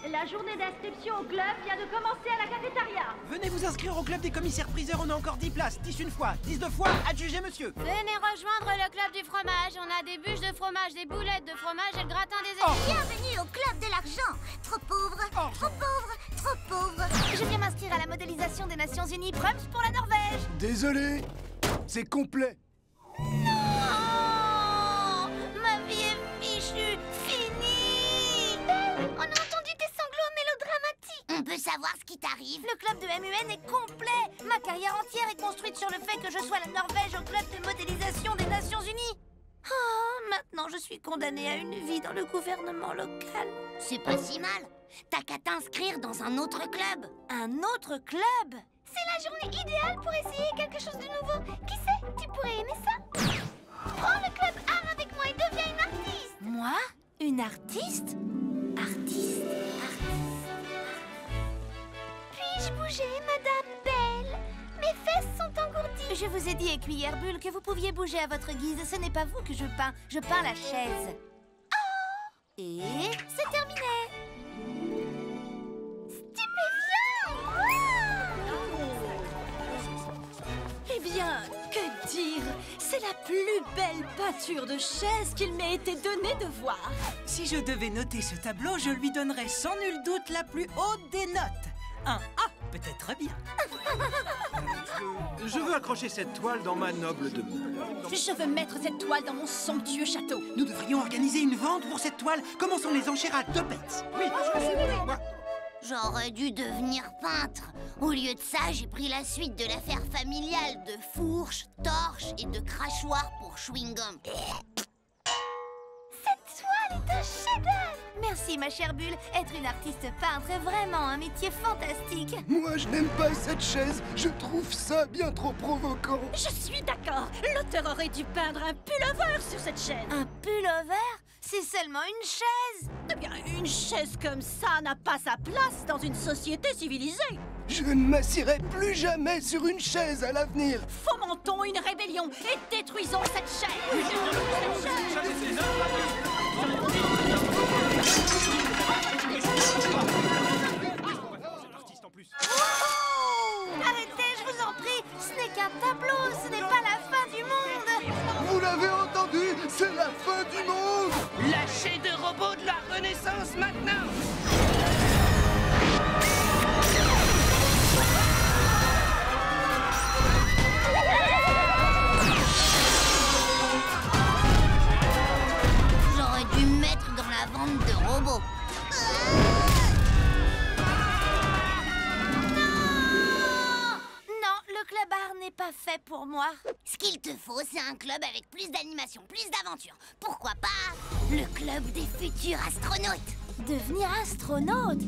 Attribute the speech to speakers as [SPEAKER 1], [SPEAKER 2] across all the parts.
[SPEAKER 1] La journée d'inscription au club vient de commencer à la cafétéria.
[SPEAKER 2] Venez vous inscrire au club des commissaires-priseurs, on a encore 10 places. 10 une fois, 10 deux fois, adjugé monsieur.
[SPEAKER 3] Venez rejoindre le club du fromage. On a des bûches de fromage, des boulettes de fromage et le gratin des
[SPEAKER 2] Oh.
[SPEAKER 3] œufs.
[SPEAKER 4] Bienvenue au club de l'argent. Trop pauvre, trop pauvre, trop pauvre.
[SPEAKER 3] Je viens m'inscrire à la modélisation des Nations Unies Prums pour la Norvège.
[SPEAKER 5] Désolé, c'est complet.
[SPEAKER 3] Non, ma vie est fichue, finie. On a entendu tes sanglots mélodramatiques.
[SPEAKER 4] On peut savoir ce qui t'arrive?
[SPEAKER 3] Le club de MUN est complet. Ma carrière entière est construite sur le fait que je sois la Norvège au club de modélisation des Nations Unies. Oh, maintenant je suis condamnée à une vie dans le gouvernement local.
[SPEAKER 4] C'est pas si mal. T'as qu'à t'inscrire dans un autre club.
[SPEAKER 3] Un autre club? C'est la journée idéale pour essayer quelque chose de nouveau. Qui sait, tu pourrais aimer ça. Prends le club art avec moi et deviens une artiste. Moi? Une artiste? Artiste. Puis-je bouger, Madame Belle? Mes fesses sont engourdies. Je vous ai dit, écuyère bulle, que vous pouviez bouger à votre guise. Ce n'est pas vous que je peins la chaise. Oh! Et c'est terminé. Stupéfiant!
[SPEAKER 6] Eh bien, que dire? C'est la plus belle peinture de chaise qu'il m'ait été donné de voir.
[SPEAKER 2] Si je devais noter ce tableau, je lui donnerais sans nul doute la plus haute des notes. Un A, peut-être bien.
[SPEAKER 5] Je veux accrocher cette toile dans ma noble demeure.
[SPEAKER 6] Je veux mettre cette toile dans mon somptueux château.
[SPEAKER 2] Nous devrions organiser une vente pour cette toile. Commençons les enchères à 2 pence. Oui, moi.
[SPEAKER 4] J'aurais dû devenir peintre. Au lieu de ça, j'ai pris la suite de l'affaire familiale de fourches, torches et de crachoirs pour chewing-gum.
[SPEAKER 3] Cette toile est un chef-d'œuvre! Merci, ma chère Bulle. Être une artiste peintre est vraiment un métier fantastique.
[SPEAKER 5] Moi, je n'aime pas cette chaise. Je trouve ça bien trop provoquant.
[SPEAKER 6] Je suis d'accord. L'auteur aurait dû peindre un pullover sur cette chaise.
[SPEAKER 3] Un pullover? C'est seulement une chaise.
[SPEAKER 6] Eh bien, une chaise comme ça n'a pas sa place dans une société civilisée.
[SPEAKER 5] Je ne m'assierai plus jamais sur une chaise à l'avenir.
[SPEAKER 6] Fomentons une rébellion et détruisons cette chaise.
[SPEAKER 3] Arrêtez, je vous en prie. Ce n'est qu'un tableau, ce n'est pas la fin du monde.
[SPEAKER 5] Vous l'avez entendu, c'est la fin du monde.
[SPEAKER 7] Lâchez de robots de la Renaissance maintenant!
[SPEAKER 4] J'aurais dû me mettre dans la vente de robots.
[SPEAKER 3] Non, le club art n'est pas fait pour moi.
[SPEAKER 4] Ce qu'il te faut, c'est un club avec plus d'animation, plus d'aventure. Pourquoi pas le club des futurs astronautes?
[SPEAKER 3] Devenir astronaute.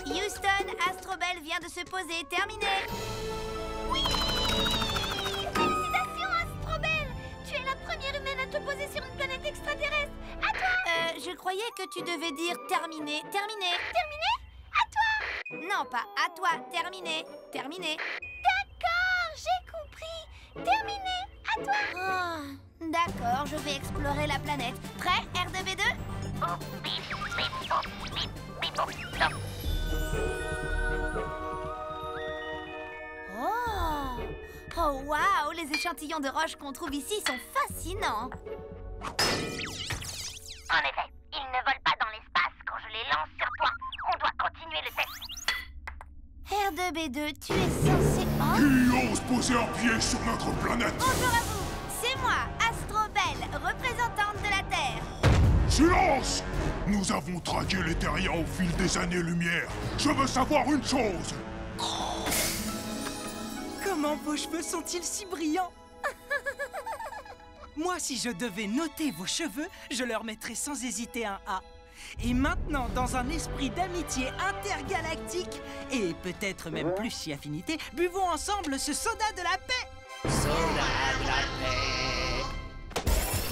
[SPEAKER 3] Houston, Astrobel vient de se poser. Terminé. Oui! Félicitations, Astrobel! Tu es la première humaine à te poser sur une planète extraterrestre. À toi! Je croyais que tu devais dire terminé. Terminé. Terminé? À toi! Non, pas à toi. Terminé. Terminé. D'accord, j'ai compris. Terminé. À toi. D'accord, je vais explorer la planète. Prêt, R2B2? Oh! Oh, waouh! Les échantillons de roches qu'on trouve ici sont fascinants.
[SPEAKER 4] En effet, ils ne volent pas dans l'espace quand je les lance sur toi. On doit continuer le test.
[SPEAKER 3] R2B2, tu es censé... Oh!
[SPEAKER 8] Qui ose poser un pied sur notre planète?
[SPEAKER 3] Bonjour à vous! C'est moi, Astrobel, représentante de la Terre.
[SPEAKER 8] Silence! Nous avons traqué les terriens au fil des années-lumière. Je veux savoir une chose.
[SPEAKER 2] Comment vos cheveux sont-ils si brillants? Moi, si je devais noter vos cheveux, je leur mettrais sans hésiter un A. Et maintenant, dans un esprit d'amitié intergalactique, et peut-être même plus si affinité, buvons ensemble ce soda de la paix.
[SPEAKER 7] Soda de la paix.